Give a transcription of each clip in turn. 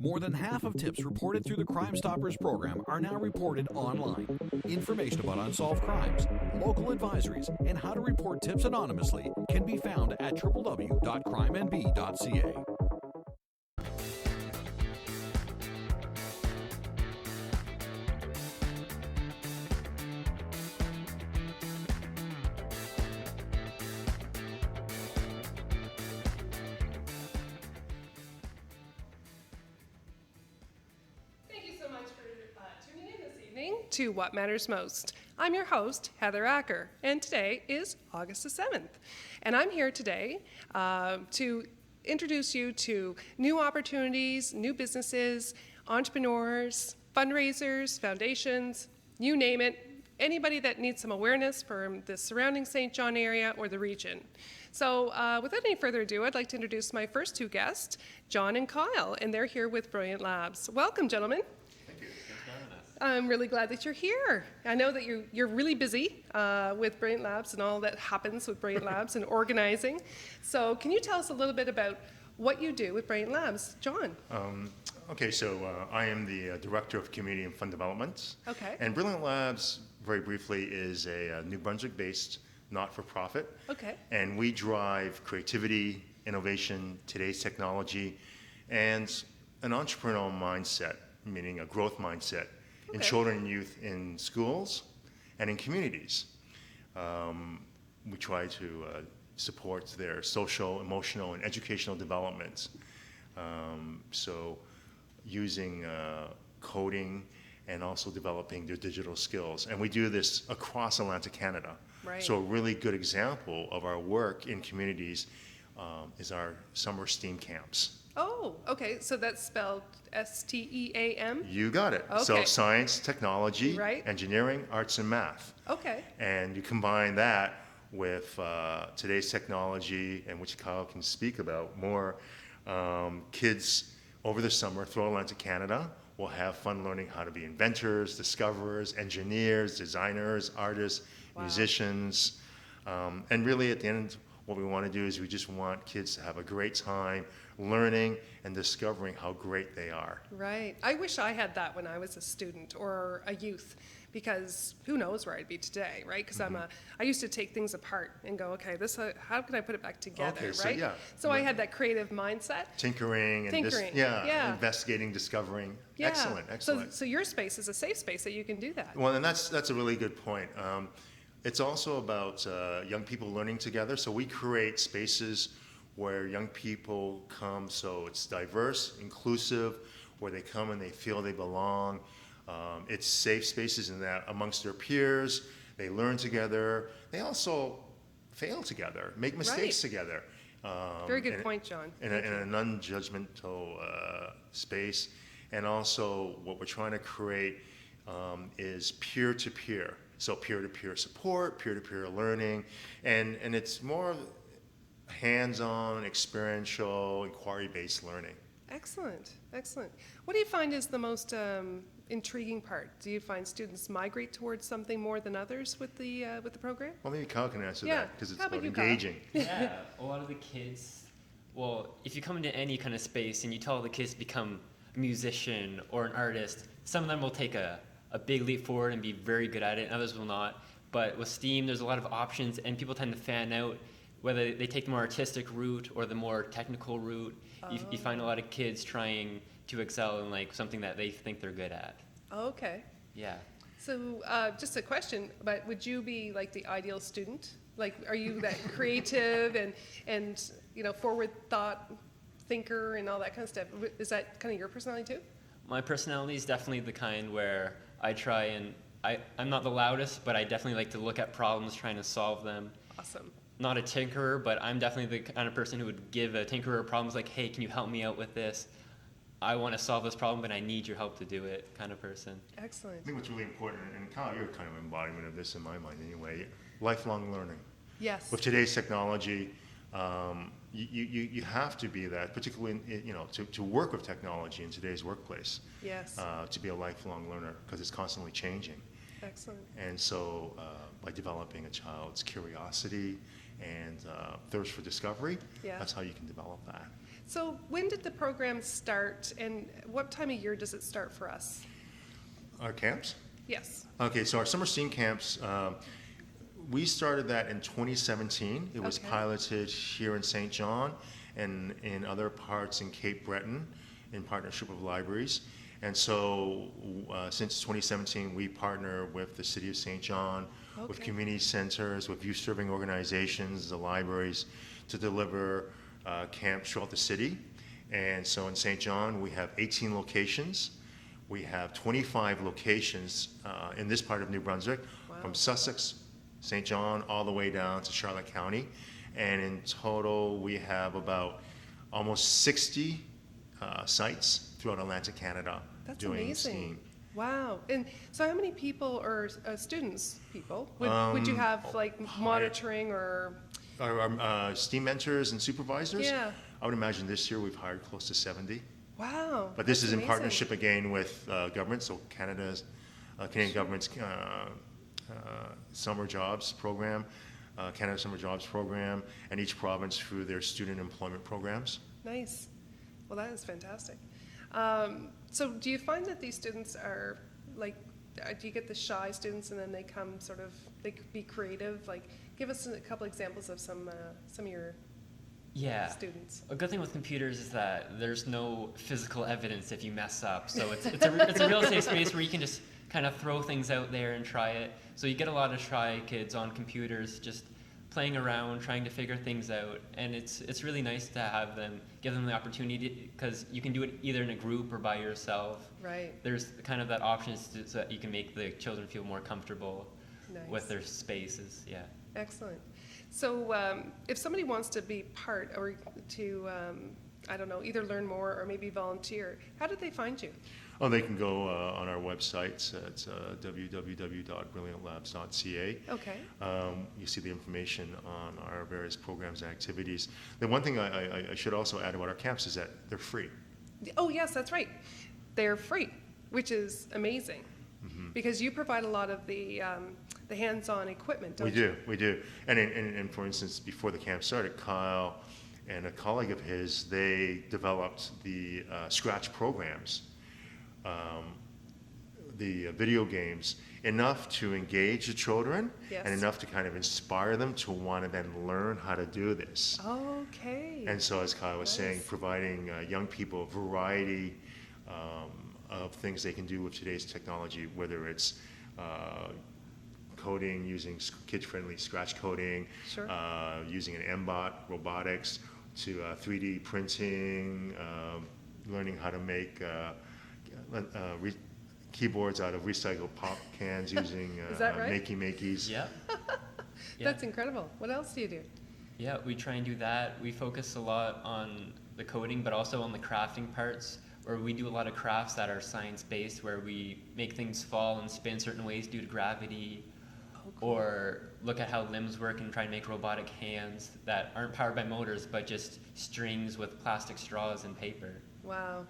More than half of tips reported through the Crime Stoppers program are now reported online. Information about unsolved crimes, local advisories, and how to report tips anonymously can be found at www.crimenb.ca. To What Matters Most. I'm your host, Heather Acker, and today is August the 7th. And I'm here today to introduce you to new opportunities, new businesses, entrepreneurs, fundraisers, foundations, you name it, anybody that needs some awareness from the surrounding St. John area or the region. So without any further ado, I'd like to introduce my first two guests, John and Kyle, and they're here with Brilliant Labs. Welcome, gentlemen. I'm really glad that you're here. I know that you're really busy with Brilliant Labs and all that happens with Brilliant Labs and organizing. So can you tell us a little bit about what you do with Brilliant Labs? John. Okay, so I am the Director of Community and Fund Development. Okay. And Brilliant Labs, very briefly, is a New Brunswick-based not-for-profit. Okay. And we drive creativity, innovation, today's technology, and an entrepreneurial mindset, meaning a growth mindset, in children and youth in schools and in communities. We try to support their social, emotional, and educational development. So using coding and also developing their digital skills. And we do this across Atlantic Canada. Right. So a really good example of our work in communities is our summer STEAM camps. Oh, okay. So that's spelled STEAM? You got it. Okay. So science, technology, right. engineering, arts, and math. Okay. And you combine that with today's technology, and which Kyle can speak about more. Kids over the summer throughout Atlantic Canada will have fun learning how to be inventors, discoverers, engineers, designers, artists, musicians. And really at the end, what we want to do is we just want kids to have a great time learning and discovering how great they are. Right. I wish I had that when I was a student or a youth, because who knows where I'd be today, right? Because I used to take things apart and go, okay, this how can I put it back together, Okay, so right? yeah. So I had that creative mindset. Tinkering. Investigating, discovering. Yeah. Excellent. So your space is a safe space that you can do that. Well, and that's a really good point. It's also about young people learning together. So we create spaces where young people come, so it's diverse, inclusive, where they come and they feel they belong. It's safe spaces in that amongst their peers, they learn together. They also fail together, make mistakes together. Very good point, John. In a non-judgmental space. And also what we're trying to create is peer-to-peer. So peer-to-peer support, peer-to-peer learning, and it's more hands-on, experiential, inquiry-based learning. Excellent. What do you find is the most intriguing part? Do you find students migrate towards something more than others with the program? Well, maybe Kyle can answer that, because it's about you, engaging. Yeah, a lot of the kids, well, if you come into any kind of space and you tell the kids to become a musician or an artist, some of them will take a big leap forward and be very good at it, and others will not. But with STEAM, there's a lot of options, and people tend to fan out, whether they take the more artistic route or the more technical route. You find a lot of kids trying to excel in like something that they think they're good at. Okay. Yeah. So just a question, but would you be like the ideal student? Like, are you that creative and forward thought thinker and all that kind of stuff? Is that kind of your personality too? My personality is definitely the kind where I try and I'm not the loudest, but I definitely like to look at problems, trying to solve them. Awesome. Not a tinkerer, but I'm definitely the kind of person who would give a tinkerer problems like, hey, can you help me out with this? I want to solve this problem, but I need your help to do it, kind of person. Excellent. I think what's really important, and Kyle, you're kind of an embodiment of this in my mind anyway, lifelong learning. Yes. With today's technology, you have to be that, particularly to work with technology in today's workplace. Yes. To be a lifelong learner, because it's constantly changing. Excellent. And so by developing a child's curiosity and thirst for discovery, Yeah. that's how you can develop that. So when did the program start, and what time of year does it start for us? Our camps? Yes. Okay, so our summer STEAM camps, we started that in 2017. It was Okay. piloted here in St. John and in other parts in Cape Breton in partnership with libraries. And so since 2017, we partner with the City of St. John, with Okay. community centers, with youth serving organizations, the libraries, to deliver camps throughout the city. And so in St. John, we have 18 locations. We have 25 locations in this part of New Brunswick, Wow. from Sussex, St. John, all the way down to Charlotte County. And in total, we have about almost 60 sites throughout Atlantic Canada That's doing amazing. STEAM. Wow. And so how many people, or students, people, would you have like monitoring or? Our STEAM mentors and supervisors, Yeah. I would imagine this year we've hired close to 70. Wow. But this that's is in amazing. partnership again with government, so Canadian government's summer jobs program, Canada Summer Jobs Program, and each province through their student employment programs. Nice. Well, that is fantastic. So do you find that these students are like, do you get the shy students and then they come sort of, they could be creative? Like, give us a couple examples of some of your Yeah. students. A good thing with computers is that there's no physical evidence if you mess up. So it's a real safe space where you can just kind of throw things out there and try it. So you get a lot of shy kids on computers just playing around, trying to figure things out. And it's really nice to have them, give them the opportunity, because you can do it either in a group or by yourself. Right. There's kind of that option so that you can make the children feel more comfortable Nice. with their spaces. Yeah. Excellent. So if somebody wants to be part or to, I don't know, either learn more or maybe volunteer, how did they find you? Oh, they can go on our website. It's www.brilliantlabs.ca. Okay. You see the information on our various programs and activities. The one thing I should also add about our camps is that they're free. Oh, yes, that's right. They're free, which is amazing. Mm-hmm. Because you provide a lot of the hands-on equipment, don't We you? do. And for instance, before the camp started, Kyle and a colleague of his, they developed the Scratch programs, the video games, enough to engage the children Yes. and enough to kind of inspire them to want to then learn how to do this. Okay. And so, as Kyle was saying, Nice. providing young people a variety of things they can do with today's technology, whether it's coding, using kid-friendly Scratch coding, Sure. using an MBOT, robotics, to 3D printing, learning how to make keyboards out of recycled pop cans using Is that right? makey-makeys. Yeah. Yeah. That's incredible. What else do you do? Yeah, we try and do that. We focus a lot on the coding, but also on the crafting parts, where we do a lot of crafts that are science-based, where we make things fall and spin certain ways due to gravity, or look at how limbs work and try and make robotic hands that aren't powered by motors, but just strings with plastic straws and paper. Wow.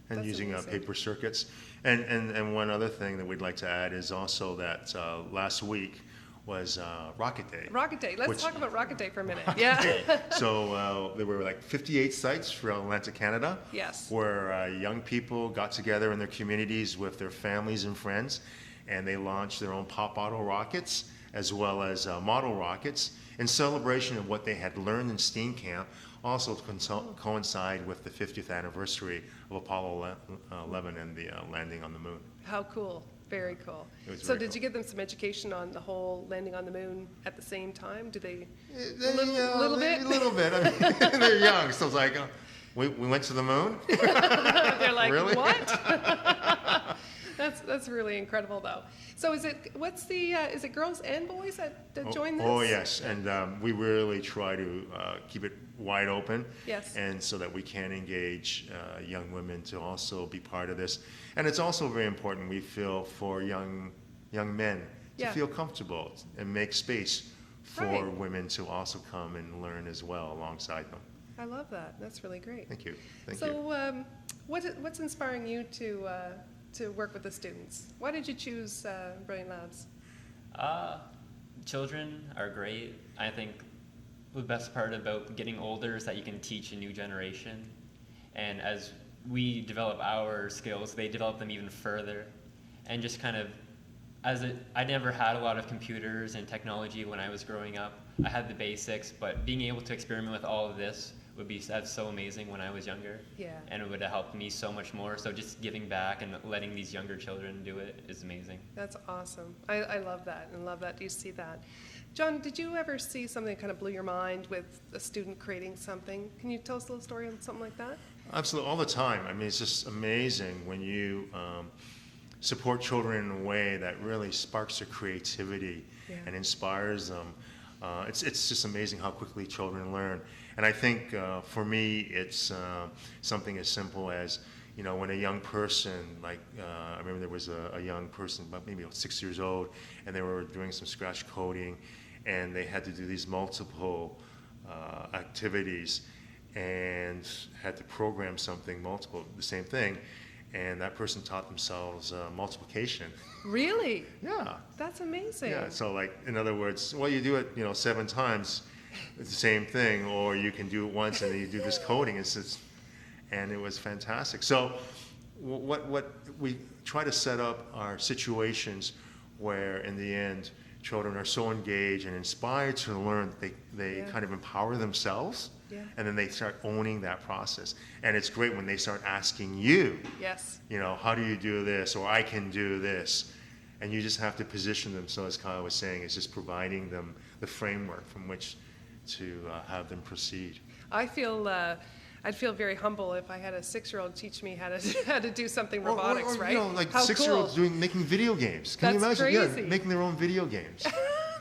And That's using amazing. paper circuits. And one other thing that we'd like to add is also that last week was Rocket Day. Rocket Day. Let's Which- talk about Rocket Day for a minute. Yeah. So there were like 58 sites throughout Atlantic Canada. Yes. Where young people got together in their communities with their families and friends, and they launched their own pop auto rockets as well as model rockets in celebration of what they had learned in STEAM camp, also to coincide with the 50th anniversary of Apollo 11 and the landing on the moon. How cool. Very cool. It was So very did cool. you give them some education on the whole landing on the moon at the same time? Do they? Little bit? A little bit. I mean, they're young, so it's like, we went to the moon? They're like, Really? what? That's really incredible, though. So is it girls and boys that join this? Oh, yes, and we really try to keep it wide open. Yes. And so that we can engage young women to also be part of this. And it's also very important, we feel, for young men to Yeah. feel comfortable and make space for Right. women to also come and learn as well alongside them. I love that. That's really great. Thank you. Thank so, you. what's inspiring you to work with the students? Why did you choose Brilliant Labs? Children are great. I think the best part about getting older is that you can teach a new generation. And as we develop our skills, they develop them even further. And just kind of, I never had a lot of computers and technology when I was growing up. I had the basics, but being able to experiment with all of this that's so amazing when I was younger. Yeah. And it would have helped me so much more. So just giving back and letting these younger children do it is amazing. That's awesome. I love that and love that. Do you see that? John, did you ever see something that kind of blew your mind with a student creating something? Can you tell us a little story on something like that? Absolutely, all the time. I mean, it's just amazing when you support children in a way that really sparks their creativity and inspires them. It's just amazing how quickly children learn. And I think for me, it's something as simple as, you know, when a young person, like I remember there was a young person, about maybe 6 years old, and they were doing some scratch coding, and they had to do these multiple activities and had to program something the same thing. And that person taught themselves multiplication. Really? Yeah. That's amazing. Yeah, so like, in other words, well, you do it, 7 times, it's the same thing, or you can do it once and then you do this coding. And it was fantastic. So what we try to set up are situations where, in the end, children are so engaged and inspired to learn that they kind of empower themselves. Yeah. And then they start owning that process. And it's great when they start asking you, how do you do this? Or I can do this. And you just have to position them. So as Kyle was saying, it's just providing them the framework from which to have them proceed. I'd feel very humble if I had a 6-year-old teach me how to do something robotics, right? Like how 6-year-olds making video games. Can you imagine? Crazy. Yeah, making their own video games.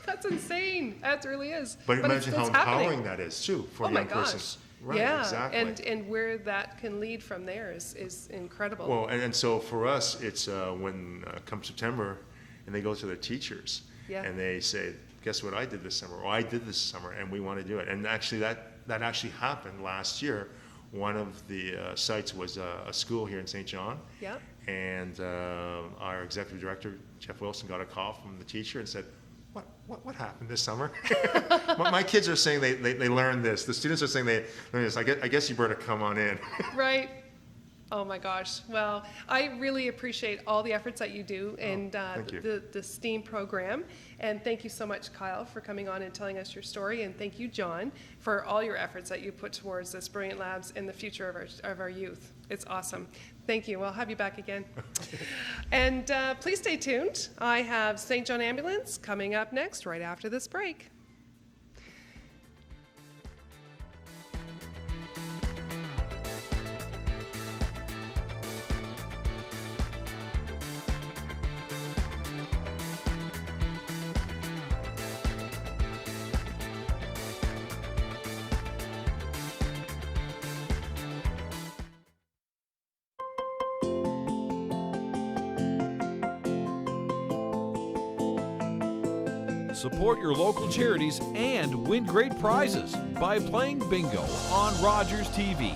That's insane. That really is. But imagine how empowering happening. that is too for a my young person. Gosh. Right, yeah, exactly. And where that can lead from there is incredible. Well, and so for us, it's when come September, and they go to their teachers, and they say, "Guess what I did this summer? Or I did this summer, and we want to do it." And actually, that actually happened last year. One of the sites was a school here in St. John. Yeah. And our executive director, Jeff Wilson, got a call from the teacher and said, What happened this summer? My kids are saying they learned this. The students are saying they learned this. I guess you better come on in. Right. Oh my gosh. Well, I really appreciate all the efforts that you do in the STEAM program. And thank you so much, Kyle, for coming on and telling us your story. And thank you, John, for all your efforts that you put towards this Brilliant Labs in the future of our youth. It's awesome. Thank you. I'll have you back again. And please stay tuned. I have St. John Ambulance coming up next right after this break. Support your local charities and win great prizes by playing bingo on Rogers TV.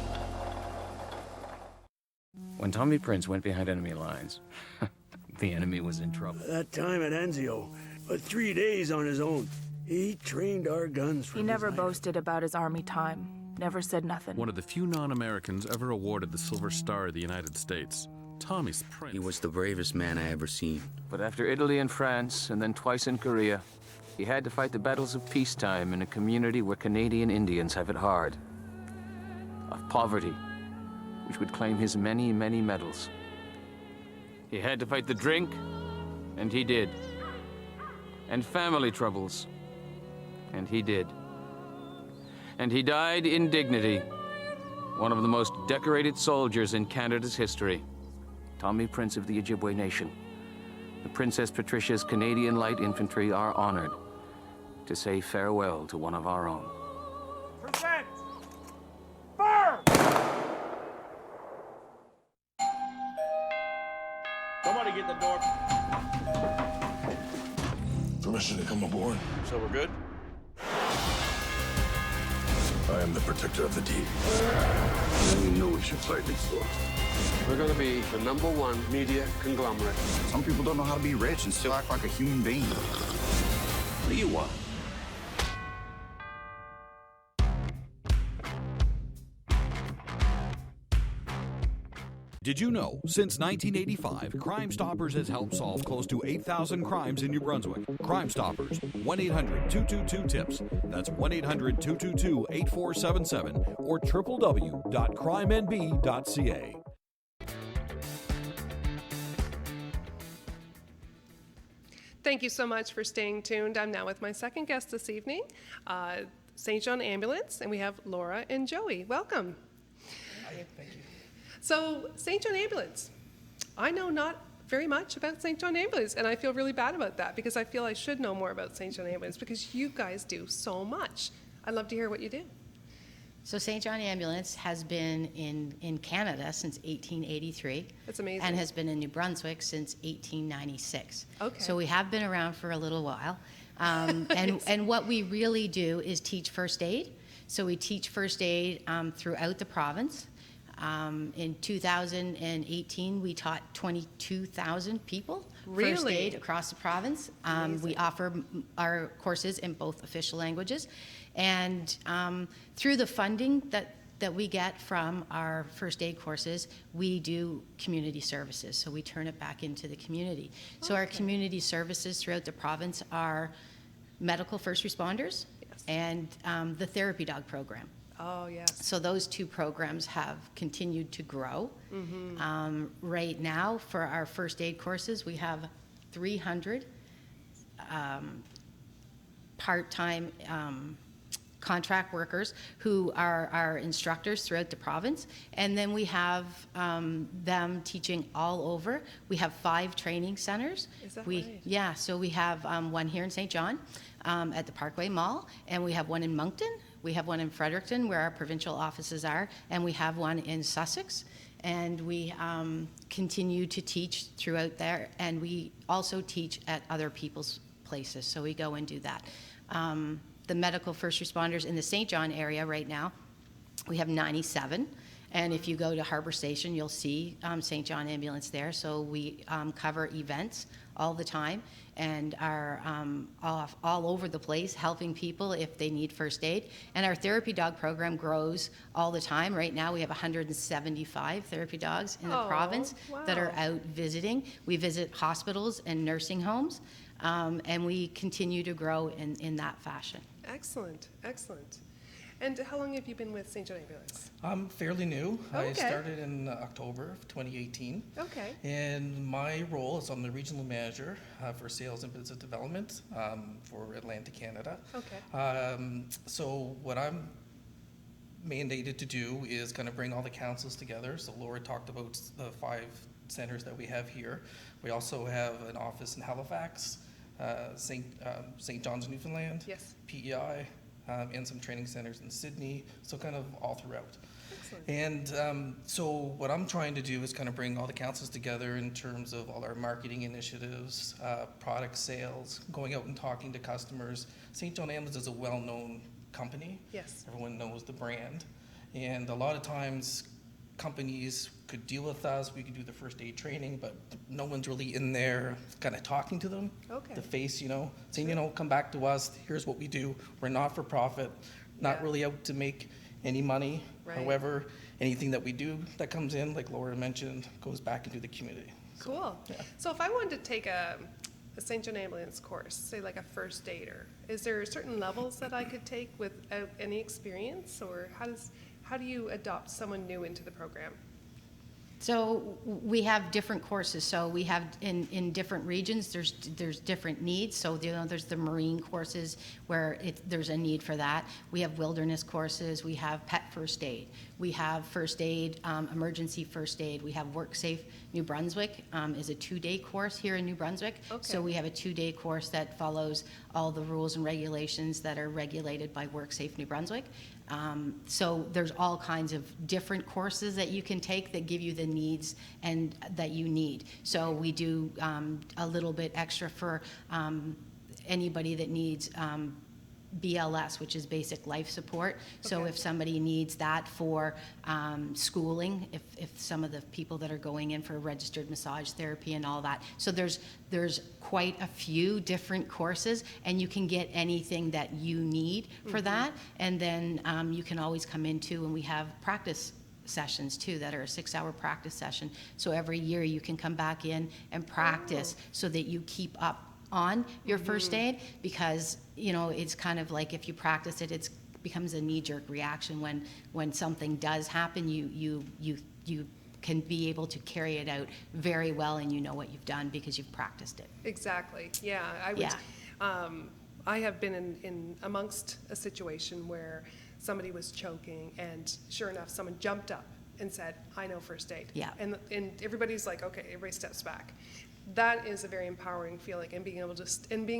When Tommy Prince went behind enemy lines, the enemy was in trouble. That time at Anzio, but 3 days on his own. He trained our guns for He never boasted about his army time. Never said nothing. One of the few non-Americans ever awarded the Silver Star of the United States. Tommy's Prince. He was the bravest man I ever seen. But after Italy and France, and then twice in Korea, he had to fight the battles of peacetime in a community where Canadian Indians have it hard. Of poverty, which would claim his many, many medals. He had to fight the drink, and he did. And family troubles, and he did. And he died in dignity, one of the most decorated soldiers in Canada's history. Tommy Prince of the Ojibwe Nation. The Princess Patricia's Canadian Light Infantry are honored to say farewell to one of our own. Present! Fire! Somebody get the door. Permission to come aboard. So we're good? I am the protector of the deep. And you know what you're fighting for. We're going to be the #1 media conglomerate. Some people don't know how to be rich and still act like a human being. What do you want? Did you know, since 1985, Crime Stoppers has helped solve close to 8,000 crimes in New Brunswick? Crime Stoppers, 1-800-222-TIPS. That's 1-800-222-8477 or www.crimenb.ca. Thank you so much for staying tuned. I'm now with my second guest this evening, St. John Ambulance, and we have Laura and Joey. Welcome. Hi, thank you. So, St. John Ambulance. I know not very much about St. John Ambulance, and I feel really bad about that because I feel I should know more about St. John Ambulance because you guys do so much. I'd love to hear what you do. So St. John Ambulance has been in Canada since 1883. That's amazing. And has been in New Brunswick since 1896. Okay. So we have been around for a little while. And what we really do is teach first aid. So we teach first aid throughout the province. In 2018, we taught 22,000 people first aid across the province. We offer our courses in both official languages. And through the funding that we get from our first aid courses, we do community services. So we turn it back into the community. So our community services throughout the province are medical first responders and the therapy dog program. Oh, yes. So those two programs have continued to grow. Right now, for our first aid courses, we have 300 part-time contract workers who are our instructors throughout the province. And then we have them teaching all over. We have 5 training centers. Is that right? Yeah, so we have one here in St. John at the Parkway Mall, and we have one in Moncton. We have one in Fredericton, where our provincial offices are, and we have one in Sussex. And we continue to teach throughout there, and we also teach at other people's places, so we go and do that. The medical first responders in the St. John area right now, we have 97. And if you go to Harbour Station, you'll see St. John Ambulance there. So we cover events all the time and are all over the place helping people if they need first aid. And our therapy dog program grows all the time. Right now we have 175 therapy dogs in the province that are out visiting. We visit hospitals and nursing homes, and we continue to grow in that fashion. Excellent, excellent. And how long have you been with St. John Ambulance? I'm fairly new. Okay. I started in October of 2018. Okay. And my role is I'm the regional manager for sales and business development for Atlantic Canada. Okay. So what I'm mandated to do is kind of bring all the councils together. So Laura talked about the 5 centers that we have here. We also have an office in Halifax, St. John's, Newfoundland, yes. PEI, and some training centers in Sydney, so kind of all throughout. Excellent. And so what I'm trying to do is kind of bring all the councils together in terms of all our marketing initiatives, product sales, going out and talking to customers. St. John Ambulance is a well-known company. Yes. Everyone knows the brand. And a lot of times companies could deal with us, we could do the first aid training, but no one's really in there kind of talking to them. Okay. The face, saying, come back to us, here's what we do. We're not for profit, not really out to make any money. Right. However, anything that we do that comes in, like Laura mentioned, goes back into the community. Cool. Yeah. So if I wanted to take a St. John Ambulance course, say like a first aider, is there certain levels that I could take without any experience, or how do you adopt someone new into the program? So we have different courses. So we have in different regions, there's different needs. So there's the marine courses where there's a need for that. We have wilderness courses. We have pet first aid. We have first aid, emergency first aid. We have WorkSafe New Brunswick is a 2-day course here in New Brunswick. Okay. So we have a 2-day course that follows all the rules and regulations that are regulated by WorkSafe New Brunswick. So there's all kinds of different courses that you can take that give you the needs and that you need. So we do a little bit extra for anybody that needs BLS, which is basic life support. So if somebody needs that for schooling, if some of the people that are going in for registered massage therapy and all that. So there's quite a few different courses, and you can get anything that you need for that. And then you can always come into, and we have practice sessions too that are a 6-hour practice session. So every year you can come back in and practice so that you keep up on your first aid, because it's kind of like if you practice it, it becomes a knee-jerk reaction. When something does happen, you can be able to carry it out very well, and you know what you've done because you've practiced it. Exactly. Yeah. I have been in amongst a situation where somebody was choking, and sure enough, someone jumped up and said, "I know first aid." Yeah. And everybody's like, "Okay," everybody steps back. That is a very empowering feeling, and being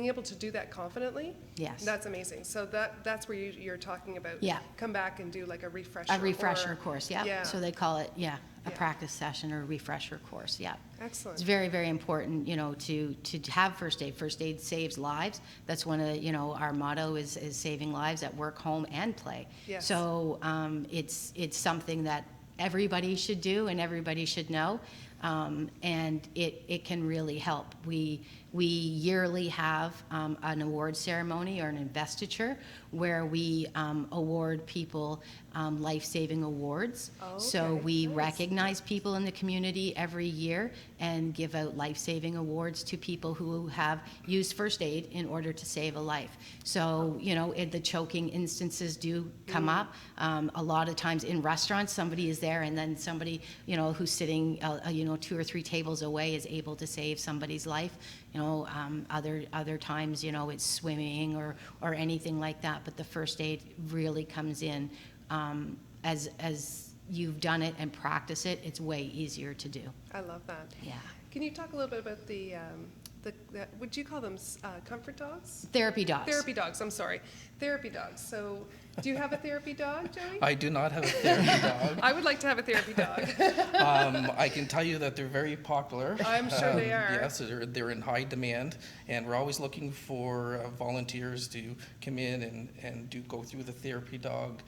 able to do that confidently. Yes. That's amazing. So that's where you're talking about. Yeah. Come back and do like a refresher. A refresher course, yeah. Yeah. So they call it, a practice session or a refresher course, yeah. Excellent. It's very, very important, to have first aid. First aid saves lives. That's one of, our motto is saving lives at work, home, and play. Yes. So it's something that everybody should do and everybody should know. And it can really help. We yearly have an award ceremony or an investiture where we award people life-saving awards. Oh, okay. So we Nice. recognize people in the community every year and give out life-saving awards to people who have used first aid in order to save a life. So, the choking instances do come up. A lot of times in restaurants, somebody is there and then somebody, who's sitting, 2 or 3 tables away is able to save somebody's life. Other times, it's swimming or anything like that. But the first aid really comes in as you've done it and practice it. It's way easier to do. I love that. Yeah. Can you talk a little bit about the would you call them comfort dogs? Therapy dogs. Therapy dogs. I'm sorry. Therapy dogs. So, do you have a therapy dog, Joey? I do not have a therapy dog. I would like to have a therapy dog. I can tell you that they're very popular. I'm sure they are. Yes, they're in high demand, and we're always looking for volunteers to come in and go through the therapy dog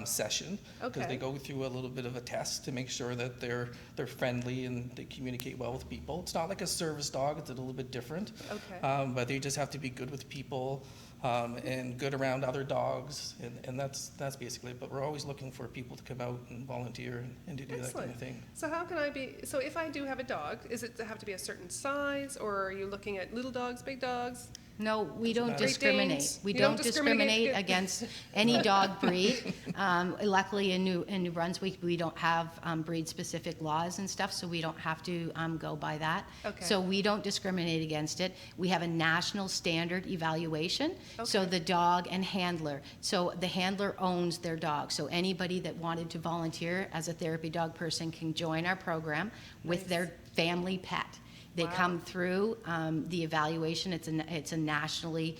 session, because they go through a little bit of a test to make sure that they're friendly and they communicate well with people. It's not like a service dog; it's a little bit different. Okay. But they just have to be good with people. And good around other dogs, and that's basically it. But we're always looking for people to come out and volunteer and to do Excellent. that kind of thing. So how can I be, so if I do have a dog, is it have to be a certain size, or are you looking at little dogs, big dogs? No, we don't matter. discriminate. We You don't don't discriminate discriminate? against any dog breed. Luckily, in New Brunswick, we don't have breed-specific laws and stuff, so we don't have to go by that. Okay. So we don't discriminate against it. We have a national standard evaluation. So Okay. the dog and handler. So the handler owns their dog. So anybody that wanted to volunteer as a therapy dog person can join our program with Nice. their family pet. They Wow. come through the evaluation. It's a nationally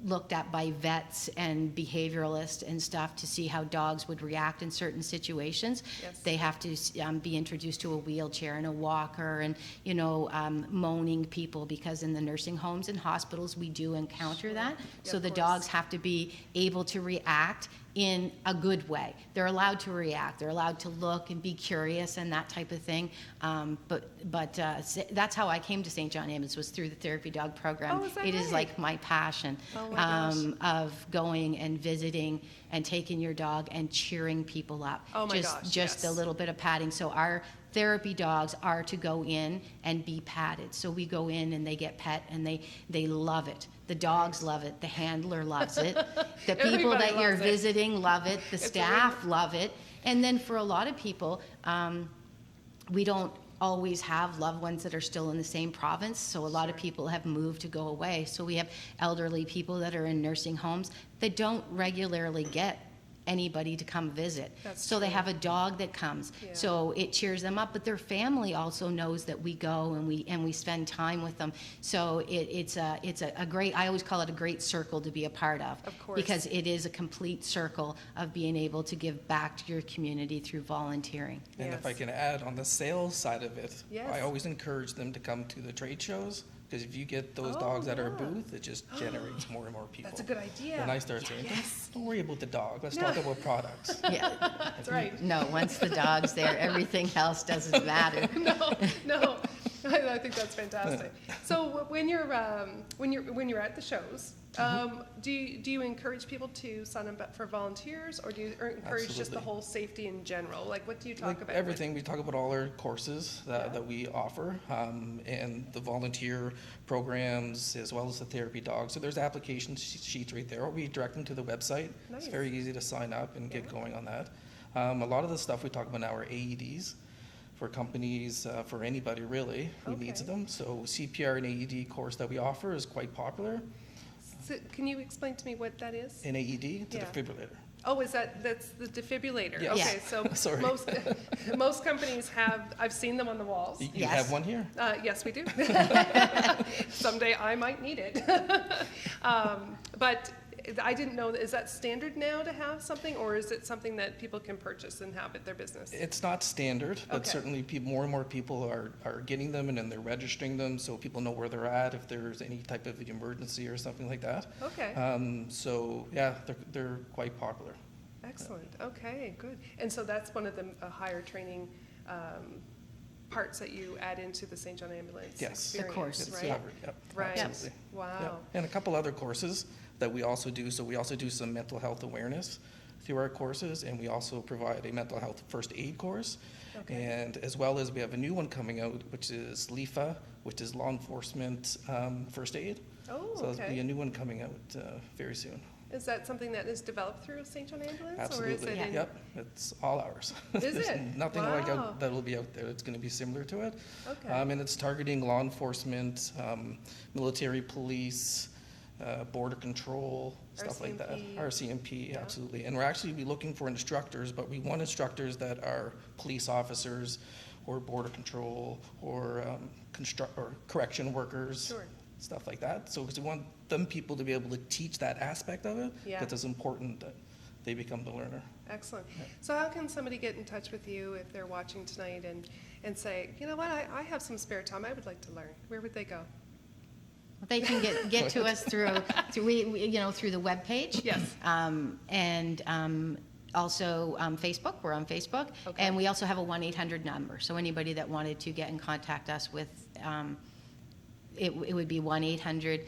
looked at by vets and behavioralists and stuff to see how dogs would react in certain situations. Yes. They have to be introduced to a wheelchair and a walker and, moaning people, because in the nursing homes and hospitals, we do encounter that. Yeah, So of the course. dogs have to be able to react in a good way. They're allowed to react. They're allowed to look and be curious and that type of thing. But that's how I came to St. John Ambulance, was through the therapy dog program. Oh, is that It is right? like my passion Oh my gosh. of going and visiting and taking your dog and cheering people up. Oh my just gosh, just yes. a little bit of patting. So our therapy dogs are to go in and be patted. So we go in and they get pet and they love it. The dogs love it. The handler loves it. The people Everybody that you're loves it. visiting love it. The It's staff love it. And then for a lot of people, we don't always have loved ones that are still in the same province, so a lot of people have moved to go away. So we have elderly people that are in nursing homes that don't regularly get anybody to come visit. That's so they true. have a dog that comes. Yeah. So it cheers them up, but their family also knows that we go and we spend time with them. So it's a great, I always call it a great circle to be a part of. Of course. Because it is a complete circle of being able to give back to your community through volunteering. And if I Yes. can add on the sales side of it, Yes. I always encourage them to come to the trade shows, because if you get those Oh, dogs at our yeah. booth, it just generates more and more people. That's a good idea. And I start saying, Yes. don't worry about the dog, let's No. talk about products. Yeah. That's right. No, once the dog's there, everything else doesn't matter. No. I think that's fantastic. So when you're at the shows, Do you encourage people to sign up for volunteers, or do you encourage just the Absolutely. whole safety in general? Like, what do you talk Like about? everything, we talk about all our courses that we offer, and the volunteer programs as well as the therapy dog. So there's application sheets right there, or we direct them to the website. Nice. It's very easy to sign up and get going on that. A lot of the stuff we talk about now are AEDs for companies, for anybody really who needs them. So CPR and AED course that we offer is quite popular. So can you explain to me what that is? An AED, the Yeah. defibrillator. Oh, that's the defibrillator? Yes. Okay, so Sorry. most companies have, I've seen them on the walls. You have one here? Yes, we do. Someday I might need it. But I didn't know, is that standard now to have something, or is it something that people can purchase and have at their business? It's not standard, but Okay. certainly more and more people are getting them, and then they're registering them so people know where they're at if there's any type of emergency or something like that. Okay. So yeah, they're quite popular. Excellent. Okay, good. And so that's one of the higher training parts that you add into the St. John Ambulance Yes. experience, course. It's right? covered, yep, Right. absolutely. Wow. Yep. And a couple other courses that we also do. So we also do some mental health awareness through our courses, and we also provide a mental health first aid course. Okay. And as well as we have a new one coming out, which is LIFA, which is law enforcement first aid. Oh, So there'll be okay. a new one coming out very soon. Is that something that is developed through St. John Ambulance? Or is Absolutely. it in, Yep. It's all ours. Is There's it? nothing like Wow. that'll be out there. It's going to be similar to it. Okay. And it's targeting law enforcement, military police, border control, stuff like that. RCMP. RCMP, Yeah. absolutely. And we're actually be looking for instructors, but we want instructors that are police officers or border control or or correction workers. Sure. Stuff like that. So, because we want them people to be able to teach that aspect of it, Yeah. because it's important that they become the learner. Excellent. So how can somebody get in touch with you if they're watching tonight and say, you know what, I have some spare time, I would like to learn? Where would they go? They can get to us through through the webpage. Yes. And also Facebook. We're on Facebook. Okay. And we also have a 1-800 number. So anybody that wanted to get in contact us with, it would be 1-800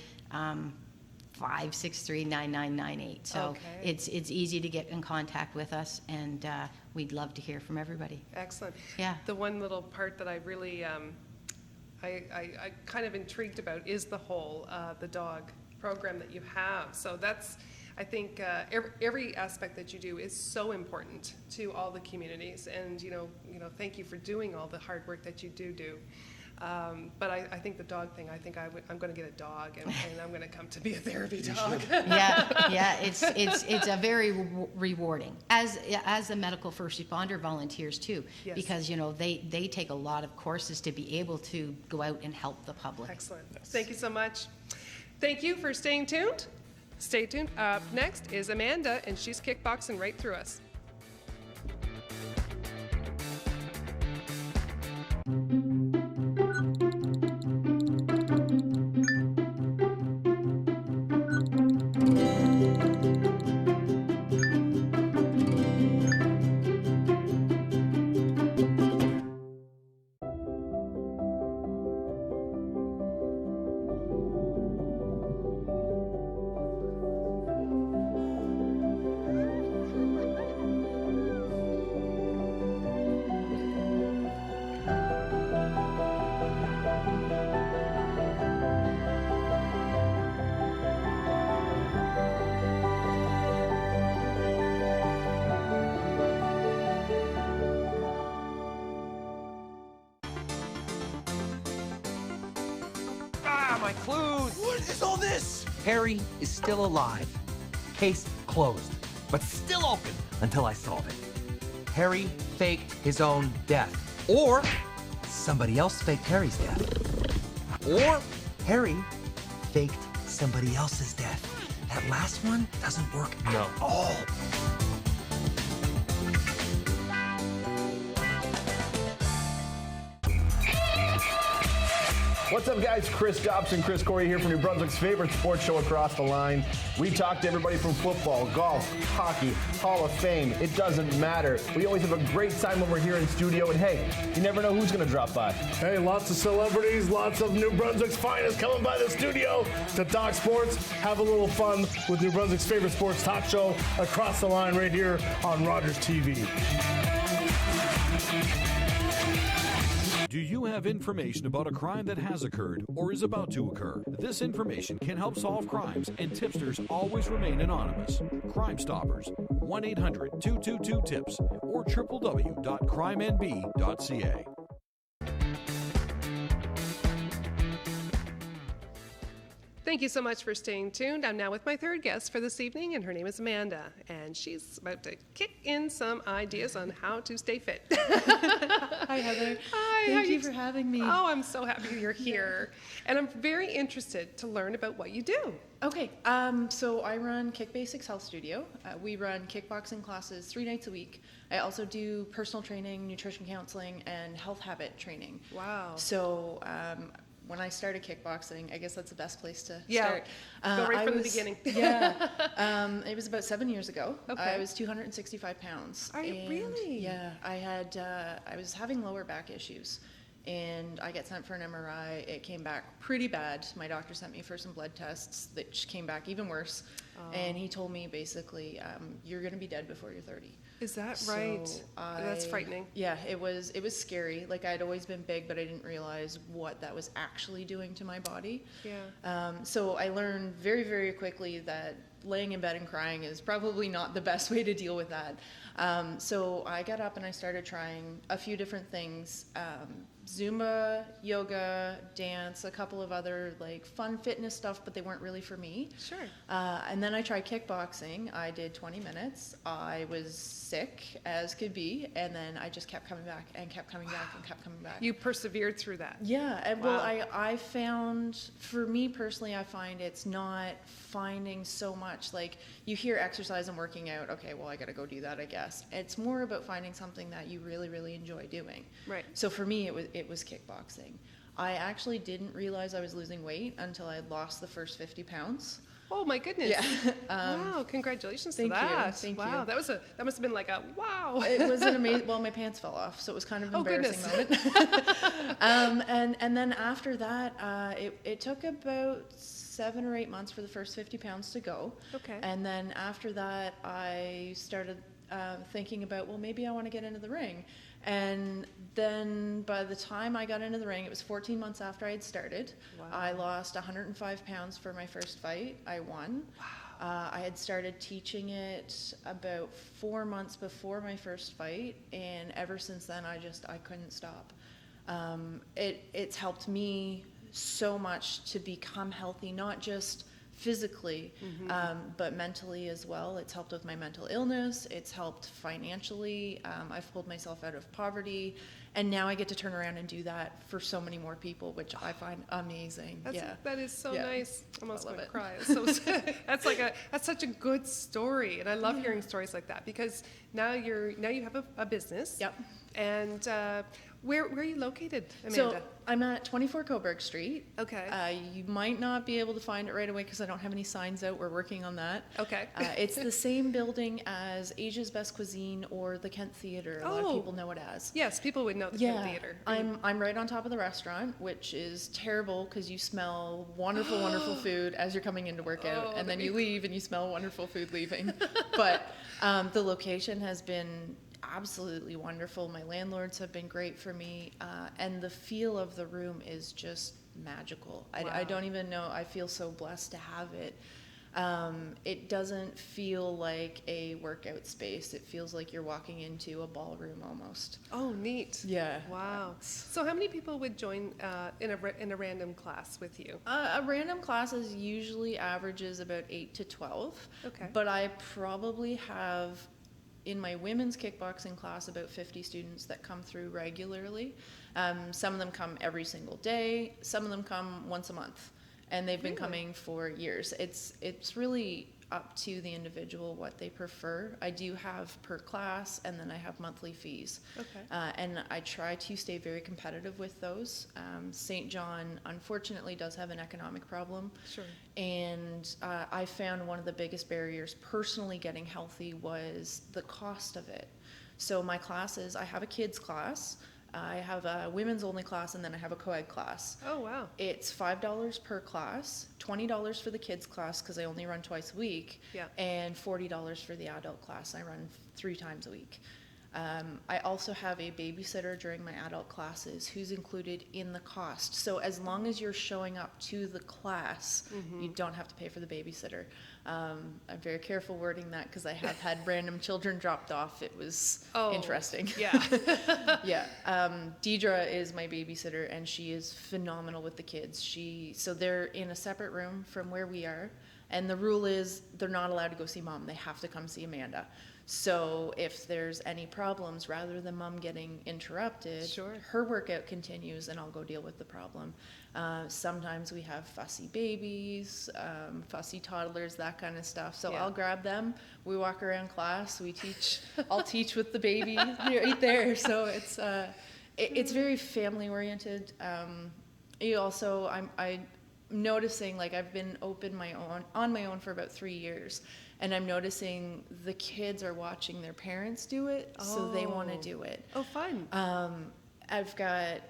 563-9998. So Okay. it's easy to get in contact with us, and we'd love to hear from everybody. Excellent. Yeah. The one little part that I really, I kind of intrigued about is the whole, the dog program that you have. So that's, I think, every aspect that you do is so important to all the communities. And, thank you for doing all the hard work that you do. But I think the dog thing, I'm going to get a dog, and I'm going to come to be a therapy dog. Yeah, it's a very rewarding as a medical first responder volunteers too, Yes. because they take a lot of courses to be able to go out and help the public. Excellent. Thank you so much. Thank you for staying tuned. Stay tuned. Up next is Amanda, and she's kickboxing right through us. My clues! What is all this? Harry is still alive. Case closed, but still open until I solve it. Harry faked his own death. Or somebody else faked Harry's death. Or Harry faked somebody else's death. That last one doesn't work at all. What's up, guys? Chris Dobson, Chris Corey here from New Brunswick's favorite sports show, Across the Line. We talk to everybody from football, golf, hockey, Hall of Fame. It doesn't matter. We always have a great time when we're here in studio, and hey, you never know who's going to drop by. Hey, lots of celebrities, lots of New Brunswick's finest coming by the studio to talk sports, have a little fun with New Brunswick's favorite sports talk show, Across the Line, right here on Rogers TV. Do you have information about a crime that has occurred or is about to occur? This information can help solve crimes, and tipsters always remain anonymous. Crime Stoppers, 1-800-222-TIPS or www.crimenb.ca. Thank you so much for staying tuned. I'm now with my third guest for this evening, and her name is Amanda, and she's about to kick in some ideas on how to stay fit. Hi, Heather. Hi. Thank you for having me. Oh, I'm so happy you're here. And I'm very interested to learn about what you do. Okay, so I run Kick Basics Health Studio. We run kickboxing classes 3 nights a week. I also do personal training, nutrition counseling, and health habit training. Wow. So when I started kickboxing, I guess that's the best place to start. Go right from the beginning. It was about 7 years ago. Okay. I was 265 pounds. Are you really? Yeah, I was having lower back issues. And I got sent for an MRI. It came back pretty bad. My doctor sent me for some blood tests that came back even worse. And he told me basically, you're going to be dead before you're 30. Is that right? That's frightening. Yeah, it was scary. Like, I'd always been big, but I didn't realize what that was actually doing to my body. Yeah. So I learned very, very quickly that laying in bed and crying is probably not the best way to deal with that. So I got up and I started trying a few different things. Zumba, yoga, dance, a couple of other like fun fitness stuff, but they weren't really for me. Sure. And then I tried kickboxing. I did 20 minutes. I was sick as could be, and then I just kept coming back and kept coming back and kept coming back. You persevered through that. Yeah, and Wow. well, I found, for me personally, I find it's not finding so much, like, you hear exercise and working out, okay, well, I gotta go do that, I guess. It's more about finding something that you really, really enjoy doing. Right. So for me, it was kickboxing. I actually didn't realize I was losing weight until I had lost the first 50 pounds. Oh my goodness! Yeah. Wow! Congratulations to thank you, that. thank wow, you. that must have been like a wow. It was an amazing. Well, my pants fell off, so it was kind of an embarrassing goodness. moment. And then after that, it took about 7 or 8 months for the first 50 pounds to go. Okay. And then after that, I started thinking about, well, maybe I want to get into the ring. And then by the time I got into the ring, it was 14 months after I had started. Wow. I lost 105 pounds for my first fight. I won. Wow. I had started teaching it about 4 months before my first fight, and ever since then, I couldn't stop. It's helped me so much to become healthy, not just physically, but mentally as well. It's helped with my mental illness. It's helped financially. I've pulled myself out of poverty, and now I get to turn around and do that for so many more people, which I find amazing. That is so nice. I'm almost going to cry. That's such a good story, and I love hearing stories like that, because now you have a business. Yep. And where are you located, Amanda? So I'm at 24 Coburg Street. Okay. You might not be able to find it right away because I don't have any signs out. We're working on that. Okay. It's the same building as Asia's Best Cuisine or the Kent Theatre. A lot of people know it as. Yes, people would know the Kent Theatre. I'm right on top of the restaurant, which is terrible because you smell wonderful, wonderful food as you're coming in to work out, and then you leave and you smell wonderful food leaving. But the location has been absolutely wonderful. My landlords have been great for me, and the feel of the room is just magical. I don't even know. I feel so blessed to have it. It doesn't feel like a workout space. It feels like you're walking into a ballroom almost. Oh, neat. Yeah. Wow. So how many people would join in a random class with you? A random class is usually averages about 8 to 12. Okay. But I probably have, in my women's kickboxing class, about 50 students that come through regularly. Some of them come every single day. Some of them come once a month, and they've been coming for years. It's really up to the individual what they prefer. I do have per class, and then I have monthly fees. Okay. And I try to stay very competitive with those. St. John, unfortunately, does have an economic problem. Sure. And I found one of the biggest barriers personally getting healthy was the cost of it. So my classes, I have a kids class, I have a women's only class, and then I have a co-ed class. Oh, wow. It's $5 per class, $20 for the kids class because I only run twice a week, Yeah. and $40 for the adult class. I run 3 times a week. I also have a babysitter during my adult classes who's included in the cost. So as long as you're showing up to the class, you don't have to pay for the babysitter. I'm very careful wording that because I have had random children dropped off. It was interesting. Yeah. Yeah. Deidre is my babysitter, and she is phenomenal with the kids. So they're in a separate room from where we are, and the rule is they're not allowed to go see mom. They have to come see Amanda. So if there's any problems, rather than mom getting interrupted, her workout continues, and I'll go deal with the problem. Sometimes we have fussy babies, fussy toddlers, that kind of stuff. So I'll grab them. We walk around class. We teach. I'll teach with the baby right there. So it's very family oriented. I'm noticing, like, I've been on my own for about 3 years. And I'm noticing the kids are watching their parents do it, so they want to do it. Oh, fun. I've got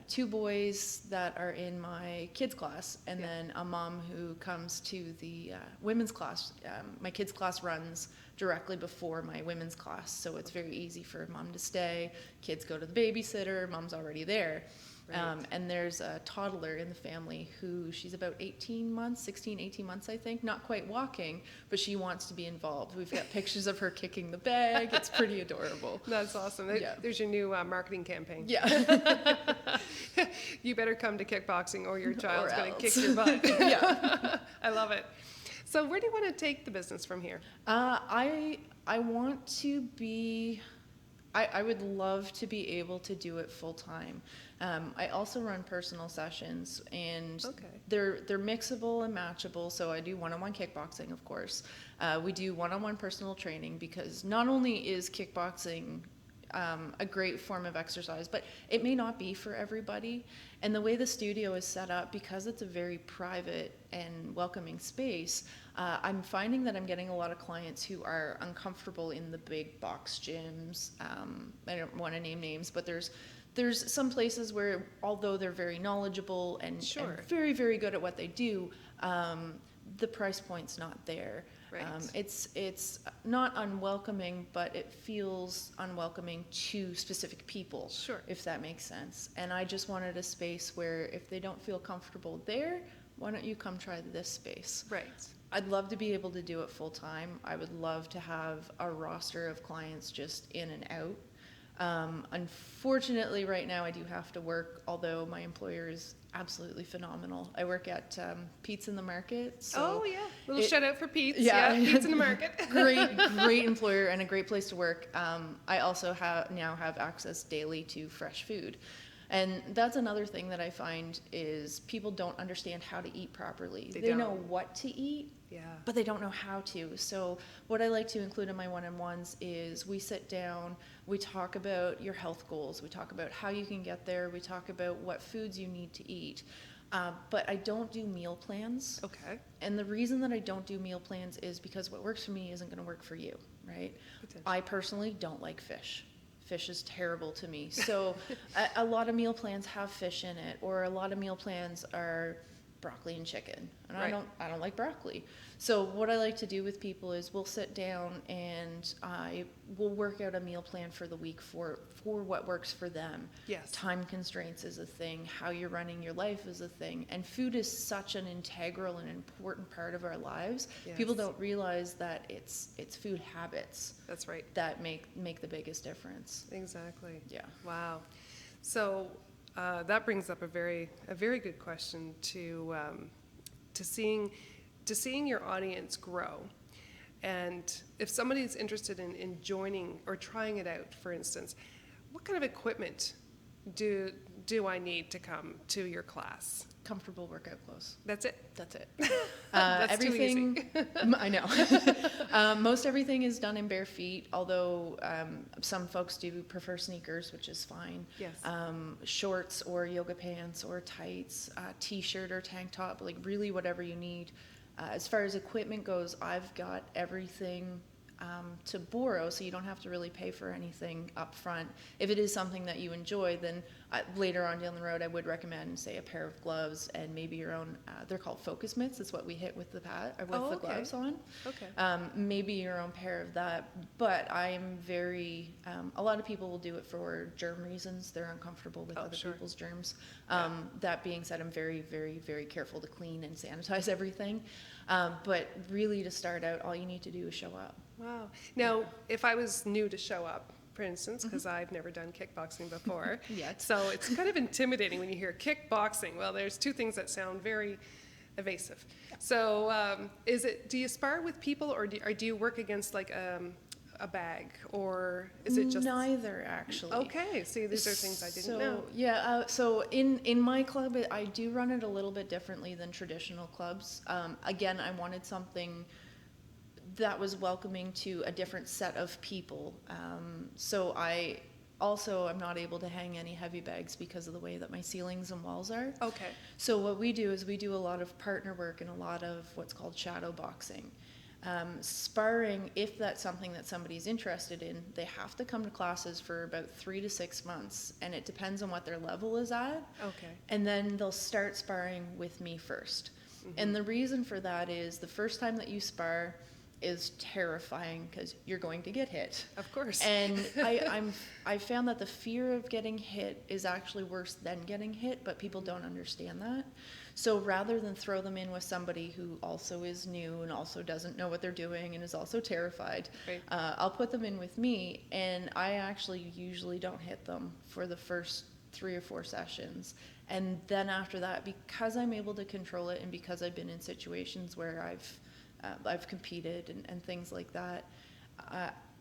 2 boys that are in my kids class, and then a mom who comes to the women's class. My kids class runs directly before my women's class, so it's very easy for mom to stay. Kids go to the babysitter, mom's already there. Right. And there's a toddler in the family who, she's about 18 months, I think, not quite walking, but she wants to be involved. We've got pictures of her kicking the bag. It's pretty adorable. That's awesome. There's your new marketing campaign. Yeah. You better come to kickboxing or your child's going to kick your butt. Yeah. I love it. So where do you want to take the business from here? I want to be... I would love to be able to do it full time. I also run personal sessions, and they're mixable and matchable. So I do one-on-one kickboxing, of course. We do one-on-one personal training because not only is kickboxing a great form of exercise, but it may not be for everybody. And the way the studio is set up, because it's a very private and welcoming space, I'm finding that I'm getting a lot of clients who are uncomfortable in the big box gyms. I don't want to name names, but there's some places where, although they're very knowledgeable and very, very good at what they do, the price point's not there. Right. It's not unwelcoming, but it feels unwelcoming to specific people, if that makes sense. And I just wanted a space where if they don't feel comfortable there, why don't you come try this space? Right. I'd love to be able to do it full time. I would love to have a roster of clients just in and out. Unfortunately, right now I do have to work, although my employer is absolutely phenomenal. I work at Pete's in the Market. So little shout out for Pete's. Yeah, Pete's in the Market. great employer and a great place to work. I also now have access daily to fresh food. And that's another thing that I find is people don't understand how to eat properly. They know what to eat, but they don't know how to. So what I like to include in my one-on-ones is we sit down, we talk about your health goals, we talk about how you can get there, we talk about what foods you need to eat. But I don't do meal plans. Okay. And the reason that I don't do meal plans is because what works for me isn't going to work for you, right? I personally don't like fish. Fish is terrible to me. So a lot of meal plans have fish in it, or a lot of meal plans are broccoli and chicken. And I don't like broccoli. So what I like to do with people is we'll sit down and I will work out a meal plan for the week for what works for them. Yes. Time constraints is a thing. How you're running your life is a thing. And food is such an integral and important part of our lives. Yes. People don't realize that it's food habits. That's right. That make the biggest difference. Exactly. Yeah. Wow. So that brings up a very good question to seeing your audience grow. And if somebody's interested in joining or trying it out, for instance, what kind of equipment do I need to come to your class? comfortable workout clothes. That's it. That's it. That's everything. too easy. I know. Most everything is done in bare feet, although some folks do prefer sneakers, which is fine. Yes. Shorts or yoga pants or tights, t-shirt or tank top, like really whatever you need. As far as equipment goes, I've got everything to borrow, so you don't have to really pay for anything up front. If it is something that you enjoy, then later on down the road, I would recommend, say, a pair of gloves and maybe your own. They're called focus mitts. That's what we hit with the the gloves on. Okay. Maybe your own pair of that. But I am very. A lot of people will do it for germ reasons. They're uncomfortable with other people's germs. That being said, I'm very, very, very careful to clean and sanitize everything. But really, to start out, all you need to do is show up. Wow. Now, if I was new to show up, for instance, because I've never done kickboxing before, so it's kind of intimidating when you hear kickboxing. Well, there's two things that sound very evasive. So, do you spar with people, or do you work against like a bag, or is it just neither? Actually. Okay. See, these are things I didn't know. Yeah. So in my club, I do run it a little bit differently than traditional clubs. Again, I wanted something that was welcoming to a different set of people. So I'm not able to hang any heavy bags because of the way that my ceilings and walls are. Okay. So what we do is we do a lot of partner work and a lot of what's called shadow boxing. Sparring, if that's something that somebody's interested in, they have to come to classes for about 3 to 6 months, and it depends on what their level is at. Okay. And then they'll start sparring with me first. And the reason for that is the first time that you spar is terrifying because you're going to get hit. Of course. And I found that the fear of getting hit is actually worse than getting hit, but people don't understand that. So rather than throw them in with somebody who also is new and also doesn't know what they're doing and is also terrified, I'll put them in with me, and I actually usually don't hit them for the first 3 or 4 sessions. And then after that, because I'm able to control it and because I've been in situations where I've competed and things like that,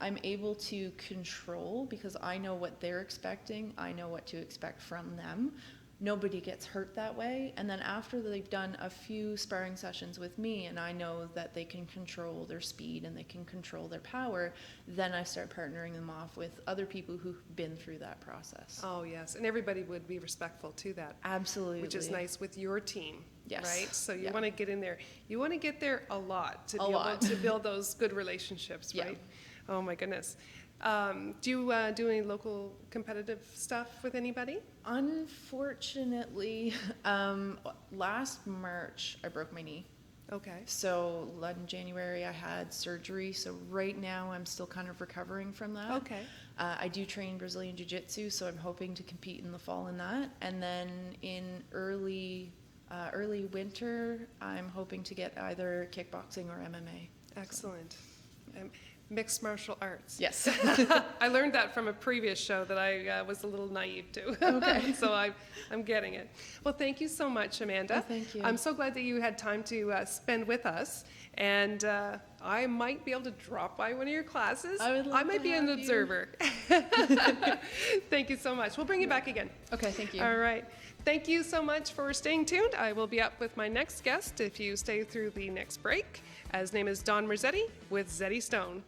I'm able to control because I know what they're expecting. I know what to expect from them. Nobody gets hurt that way. And then after they've done a few sparring sessions with me and I know that they can control their speed and they can control their power, then I start partnering them off with other people who've been through that process. Oh, yes. And everybody would be respectful to that. Absolutely. Which is nice with your team. Yes. Right? So you want to get in there. You want to get there a lot to be able to build those good relationships, right? Oh, my goodness. Do you do any local competitive stuff with anybody? Unfortunately, last March I broke my knee. Okay. So in January I had surgery. So right now I'm still kind of recovering from that. Okay. I do train Brazilian Jiu-Jitsu, so I'm hoping to compete in the fall in that. And then in early winter, I'm hoping to get either kickboxing or MMA. Excellent. Mixed martial arts. Yes. I learned that from a previous show that I was a little naive to. Okay. So I'm getting it. Well, thank you so much, Amanda. Oh, thank you. I'm so glad that you had time to spend with us. And I might be able to drop by one of your classes. I might be an observer. Thank you so much. We'll bring you back again. Okay, thank you. All right. Thank you so much for staying tuned. I will be up with my next guest if you stay through the next break. His name is Don Merzetti with Zeti Stone.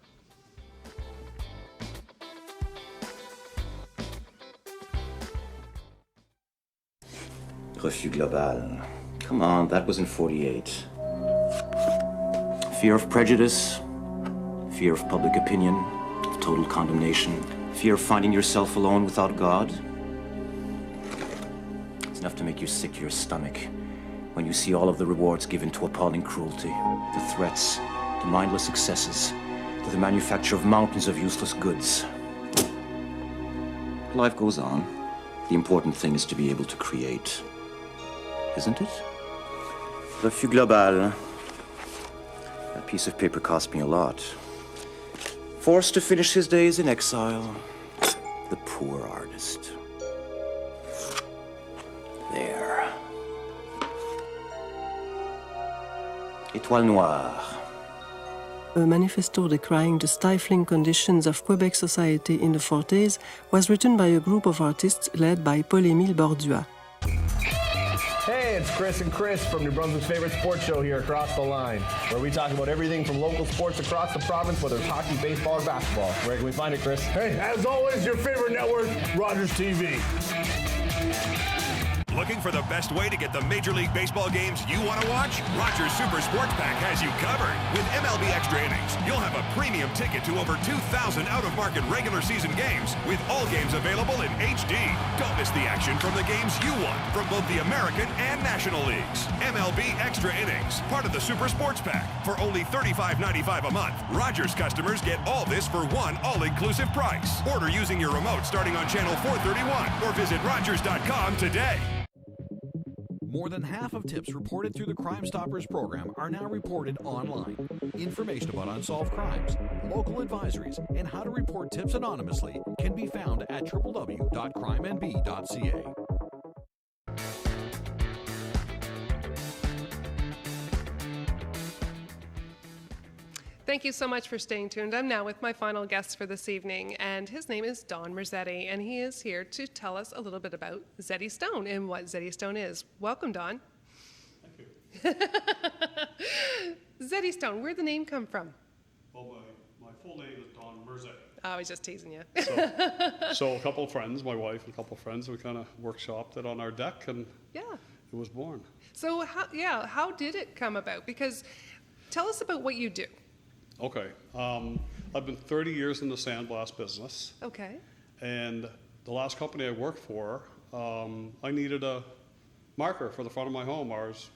Refus global. Come on, that was in 48. Fear of prejudice, fear of public opinion, of total condemnation, fear of finding yourself alone without God. It's enough to make you sick to your stomach when you see all of the rewards given to appalling cruelty, the threats, the mindless excesses, to the manufacture of mountains of useless goods. Life goes on. The important thing is to be able to create. Isn't it? Refus global. That piece of paper cost me a lot. Forced to finish his days in exile. The poor artist. There. Étoile Noire. A manifesto decrying the stifling conditions of Quebec society in the 40s was written by a group of artists led by Paul-Émile Bordua. Hey, Hey, it's Chris and Chris from New Brunswick's favorite sports show here, Across the Line, where we talk about everything from local sports across the province, whether it's hockey, baseball, or basketball. Where can we find it, Chris? Hey, as always, your favorite network, Rogers TV. Looking for the best way to get the Major League Baseball games you want to watch? Rogers Super Sports Pack has you covered. With MLB Extra Innings, you'll have a premium ticket to over 2,000 out-of-market regular season games, with all games available in HD. Don't miss the action from the games you want from both the American and National Leagues. MLB Extra Innings, part of the Super Sports Pack. For only $35.95 a month, Rogers customers get all this for one all-inclusive price. Order using your remote starting on channel 431 or visit Rogers.com today. More than half of tips reported through the Crime Stoppers program are now reported online. Information about unsolved crimes, local advisories, and how to report tips anonymously can be found at www.crimenb.ca. Thank you so much for staying tuned. I'm now with my final guest for this evening, and his name is Don Merzetti, and he is here to tell us a little bit about Zeti Stone and what Zeti Stone is. Welcome, Don. Thank you. Zeti Stone, where'd the name come from? Well, my full name is Don Merzetti. Oh, I was just teasing you. So a couple of friends, my wife and a couple of friends, we kind of workshopped it on our deck, and yeah, it was born. So how did it come about? Because tell us about what you do. Okay. I've been 30 years in the sandblast business. Okay. And the last company I worked for, I needed a marker for the front of my home. Ours